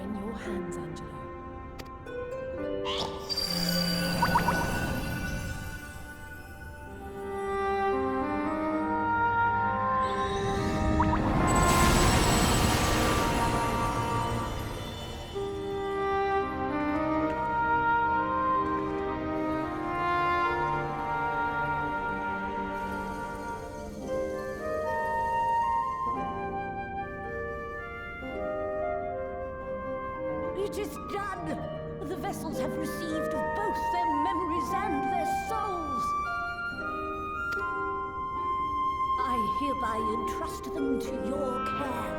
in your hands, Angelo. It is done! The vessels have received of both their memories and their souls. I hereby entrust them to your care.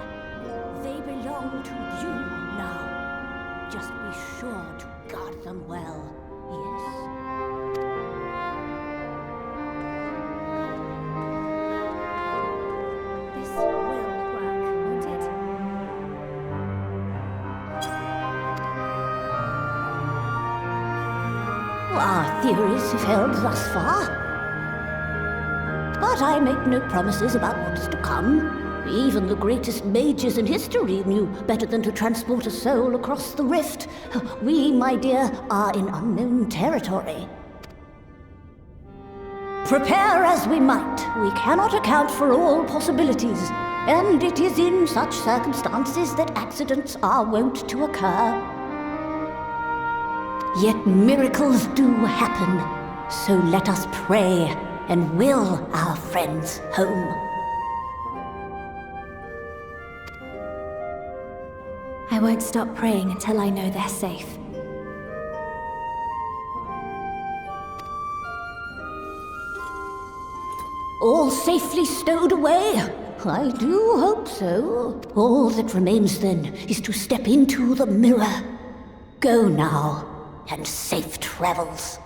They belong to you now. Just be sure to guard them well, yes? This will work, won't it? Our theories have held thus far. But I make no promises about what's to come. Even the greatest mages in history knew better than to transport a soul across the rift. We, my dear, are in unknown territory. Prepare as we might, we cannot account for all possibilities, and it is in such circumstances that accidents are wont to occur. Yet miracles do happen, so let us pray and will our friends home. I won't stop praying until I know they're safe. All safely stowed away? I do hope so. All that remains then is to step into the mirror. Go now, and safe travels.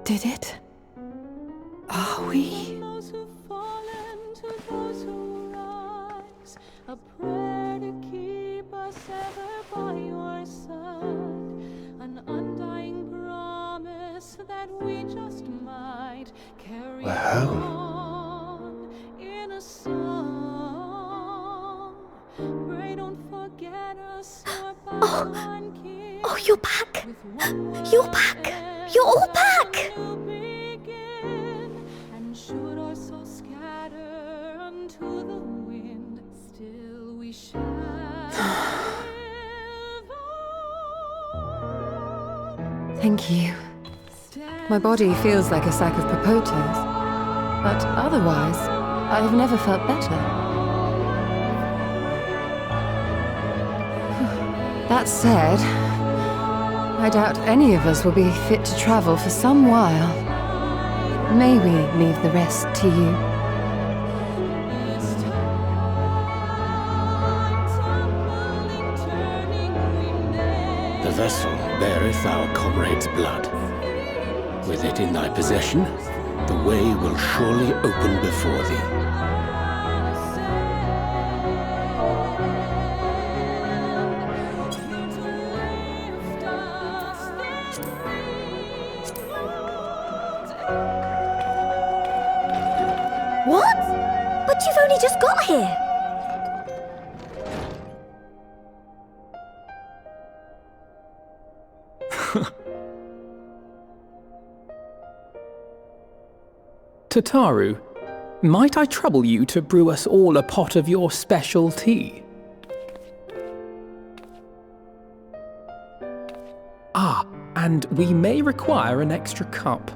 Did it? Are we? A prayer to keep us well. Oh, you're back! You're back! You're all back! Thank you. My body feels like a sack of potatoes, but otherwise, I have never felt better. That said, I doubt any of us will be fit to travel for some while. May we leave the rest to you? The vessel beareth our comrade's blood. With it in thy possession, the way will surely open before thee. What? But you've only just got here! Tataru, might I trouble you to brew us all a pot of your special tea? Ah, and we may require an extra cup.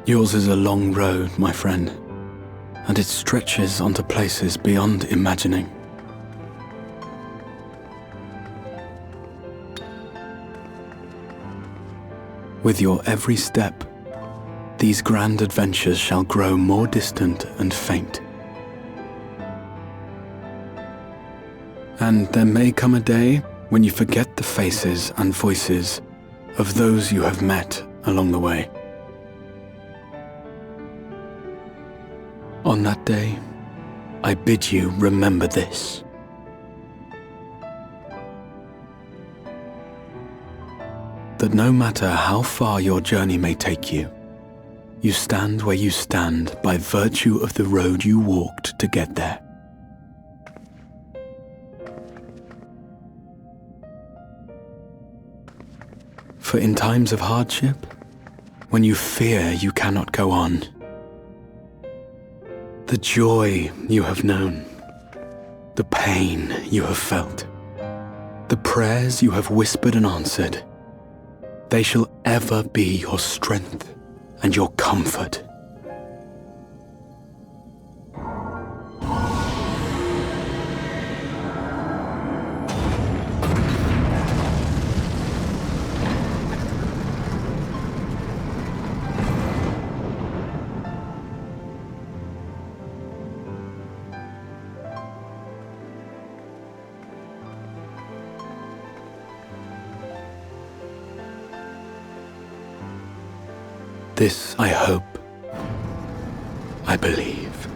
Yours is a long road, my friend, and it stretches onto places beyond imagining. With your every step, these grand adventures shall grow more distant and faint. And there may come a day when you forget the faces and voices of those you have met along the way. On that day, I bid you remember this. That no matter how far your journey may take you, you stand where you stand by virtue of the road you walked to get there. For in times of hardship, when you fear you cannot go on, the joy you have known, the pain you have felt, the prayers you have whispered and answered, they shall ever be your strength and your comfort. This I hope, I believe,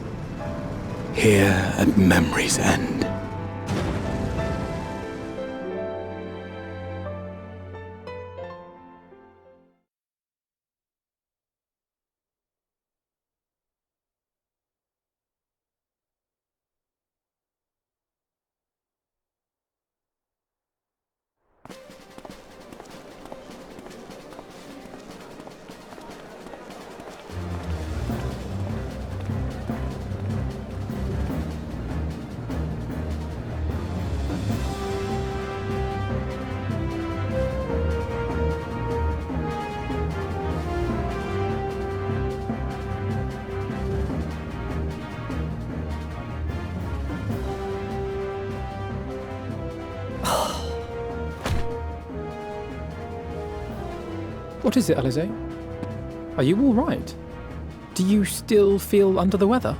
here at memory's end. What is it, Alize? Are you all right? Do you still feel under the weather?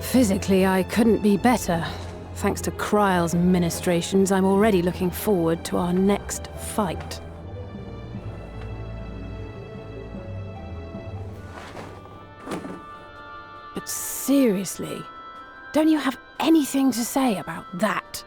Physically, I couldn't be better, Thanks to Kryle's ministrations, I'm already looking forward to our next fight. But seriously, don't you have anything to say about that?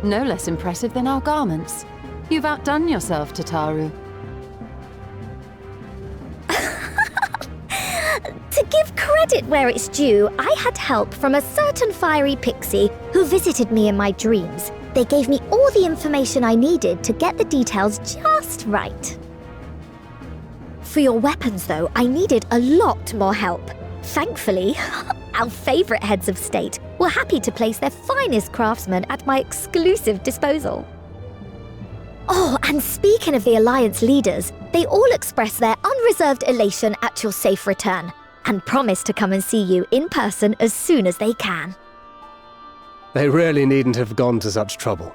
No less impressive than our garments. You've outdone yourself, Tataru. To give credit where it's due, I had help from a certain fiery pixie who visited me in my dreams. They gave me all the information I needed to get the details just right. For your weapons, though, I needed a lot more help. Thankfully, our favourite heads of state were happy to place their finest craftsmen at my exclusive disposal. Oh, and speaking of the Alliance leaders, they all expressed their unreserved elation at your safe return, and promise to come and see you in person as soon as they can. They really needn't have gone to such trouble.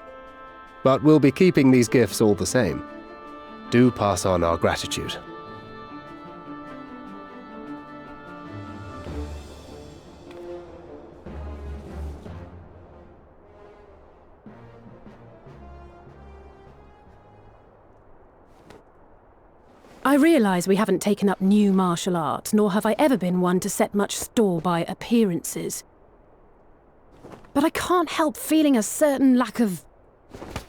But we'll be keeping these gifts all the same. Do pass on our gratitude. I realise we haven't taken up new martial arts, nor have I ever been one to set much store by appearances. But I can't help feeling a certain lack of,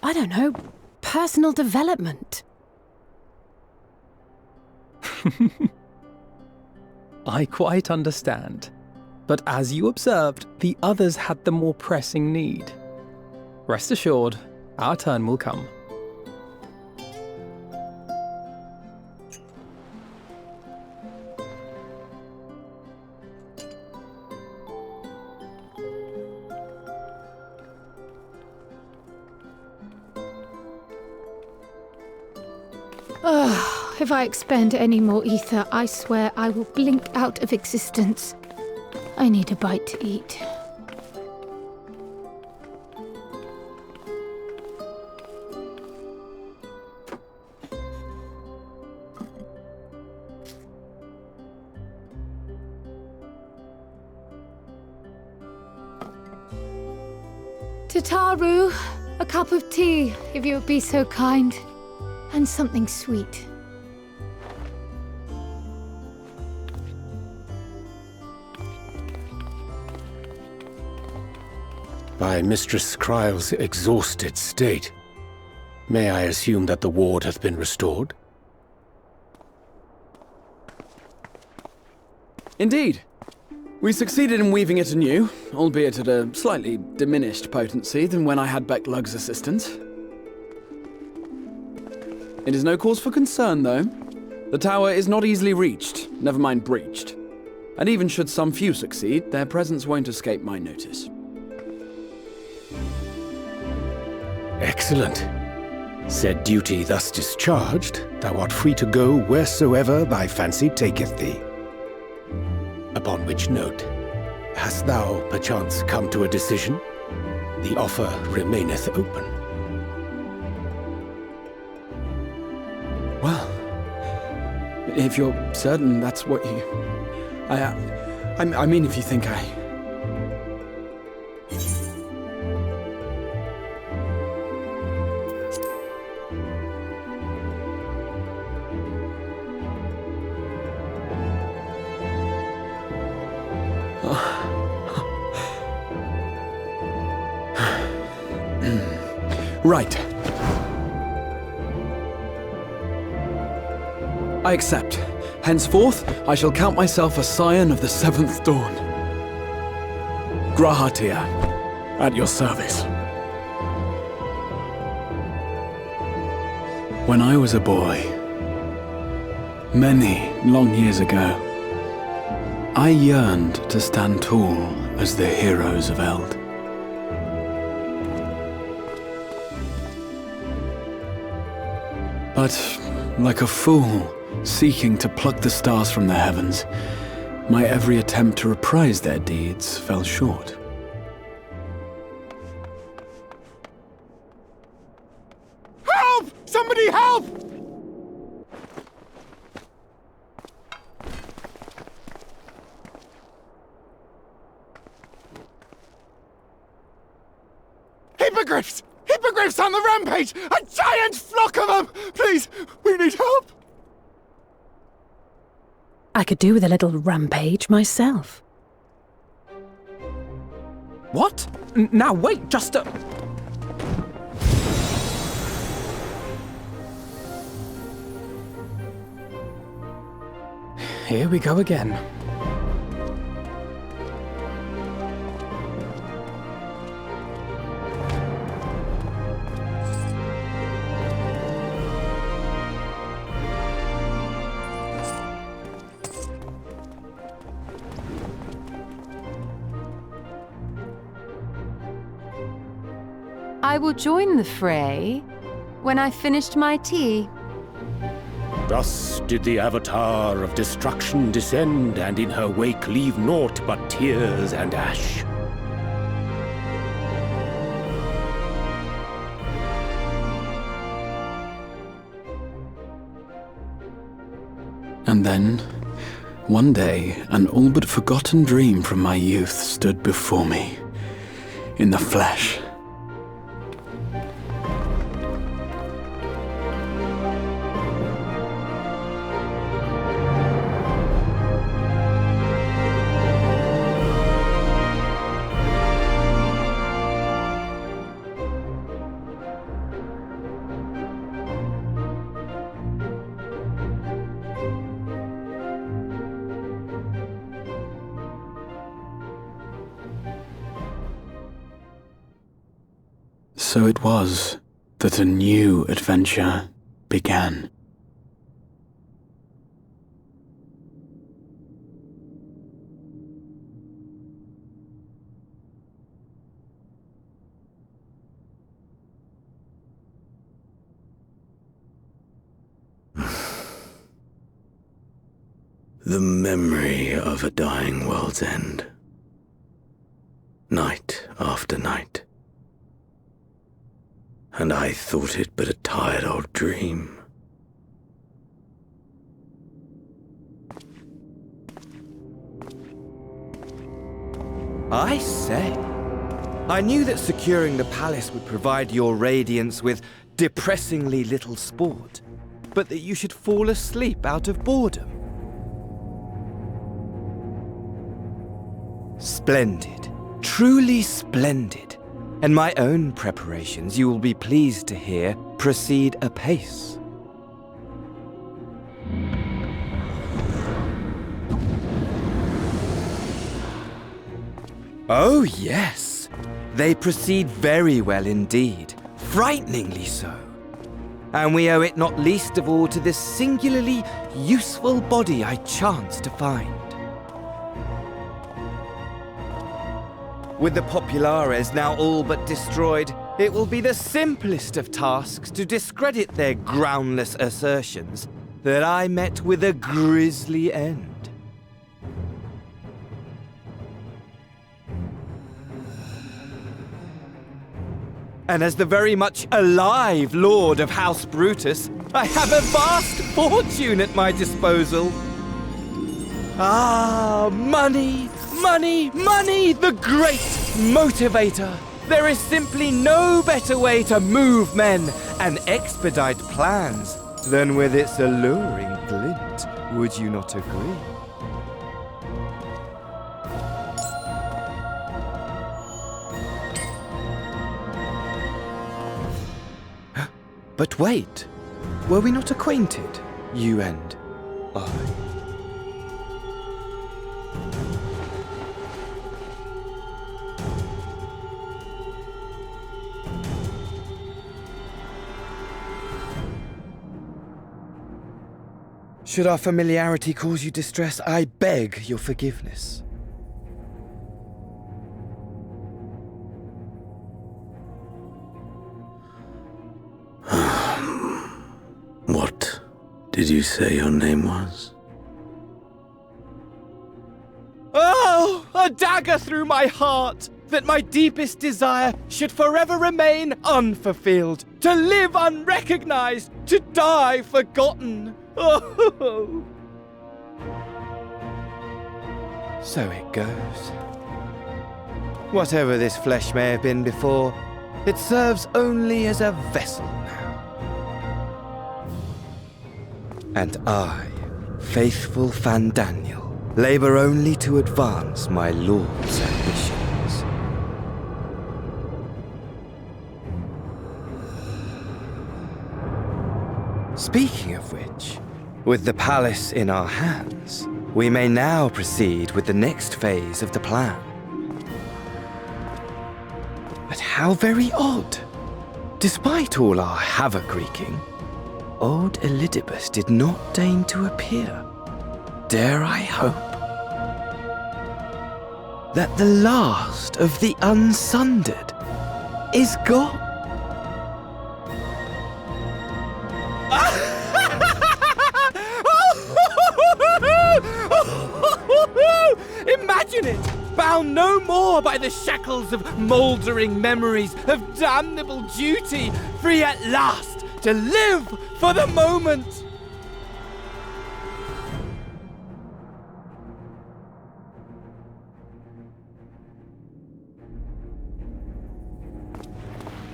I don't know, personal development. I quite understand. But as you observed, the others had the more pressing need. Rest assured, our turn will come. If I expend any more ether, I swear I will blink out of existence. I need a bite to eat. Tataru, a cup of tea, if you would be so kind. And something sweet. By Mistress Kryle's exhausted state, may I assume that the ward hath been restored? Indeed. We succeeded in weaving it anew, albeit at a slightly diminished potency than when I had Becklug's assistance. It is no cause for concern, though. The tower is not easily reached, never mind breached. And even should some few succeed, their presence won't escape my notice. Excellent. Said duty thus discharged, thou art free to go wheresoever thy fancy taketh thee. Upon which note, hast thou perchance come to a decision? The offer remaineth open. Well, if you're certain that's what you... I mean, if you think I... Right. I accept. Henceforth, I shall count myself a scion of the seventh dawn. Grahatia, at your service. When I was a boy, many long years ago, I yearned to stand tall as the heroes of Eld. But, like a fool seeking to pluck the stars from the heavens, my every attempt to reprise their deeds fell short. Help! Somebody help! Hippogriffs! Hippogriffs on the rampage! A giant flock of them! Please, we need help! I could do with a little rampage myself. What? Now wait, just a... Here we go again. I will join the fray when I've finished my tea. Thus did the Avatar of Destruction descend, and in her wake leave naught but tears and ash. And then, one day, an all but forgotten dream from my youth stood before me, in the flesh. So it was that a new adventure began. The memory of a dying world's end. Night after night. And I thought it but a tired old dream. I say, I knew that securing the palace would provide your radiance with depressingly little sport, but that you should fall asleep out of boredom. Splendid, truly splendid. And my own preparations, you will be pleased to hear, proceed apace. Oh, yes. They proceed very well indeed. Frighteningly so. And we owe it not least of all to this singularly useful body I chanced to find. With the Populares now all but destroyed, it will be the simplest of tasks to discredit their groundless assertions that I met with a grisly end. And as the very much alive Lord of House Brutus, I have a vast fortune at my disposal. Ah, money! Money, money, the great motivator. There is simply no better way to move men and expedite plans than with its alluring glint. Would you not agree? But wait, were we not acquainted, you and I? Should our familiarity cause you distress, I beg your forgiveness. What did you say your name was? Oh, a dagger through my heart! That my deepest desire should forever remain unfulfilled, to live unrecognized, to die forgotten. Oh. So it goes. Whatever this flesh may have been before, it serves only as a vessel now. And I, faithful Fandaniel, labor only to advance my lord's ambitions. Speaking of which, with the palace in our hands, we may now proceed with the next phase of the plan. But how very odd! Despite all our havoc-wreaking, old Elidibus did not deign to appear. Dare I hope that the last of the unsundered is gone? Imagine it! Bound no more by the shackles of mouldering memories of damnable duty, free at last to live for the moment!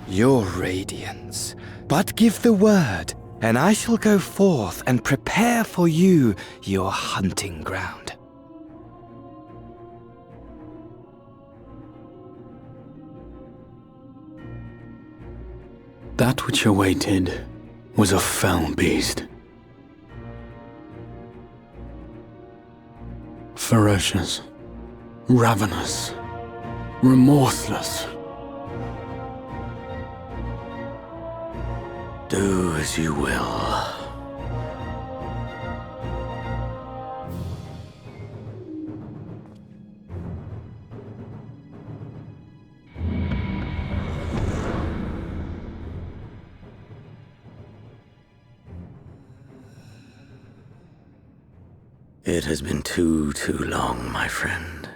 Your radiance, but give the word, and I shall go forth and prepare for you your hunting ground. That which awaited was a fell beast. Ferocious, ravenous, remorseless. Do as you will. It has been too long, my friend,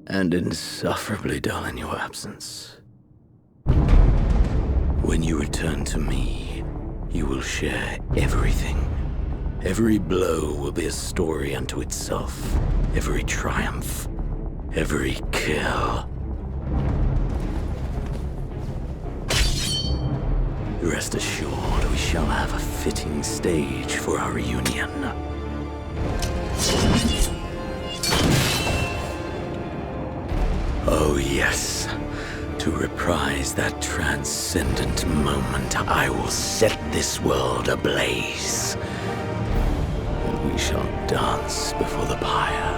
and insufferably dull in your absence. When you return to me, you will share everything. Every blow will be a story unto itself. Every triumph, every kill. Rest assured, we shall have a fitting stage for our reunion. Oh yes. To reprise that transcendent moment, I will set this world ablaze. And we shall dance before the pyre.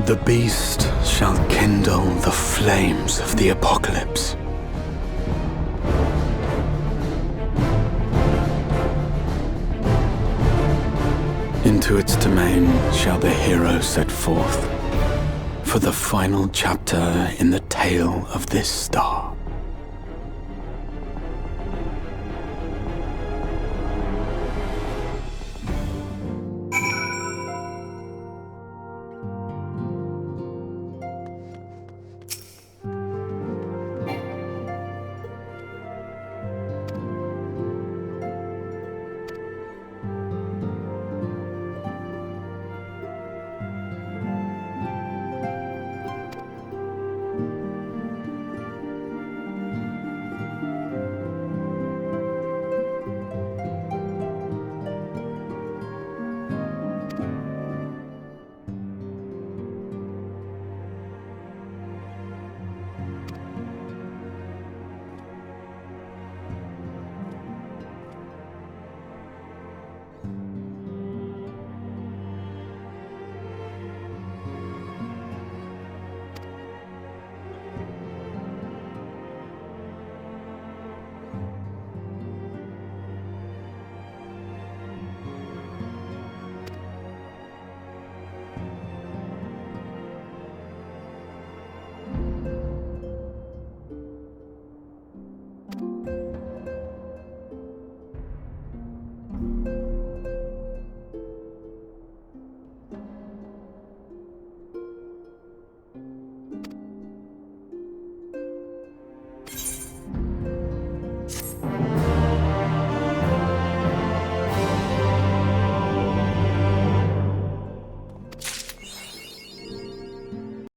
The beast shall kindle the flames of the apocalypse. Into its domain shall the hero set forth for the final chapter in the tale of this star.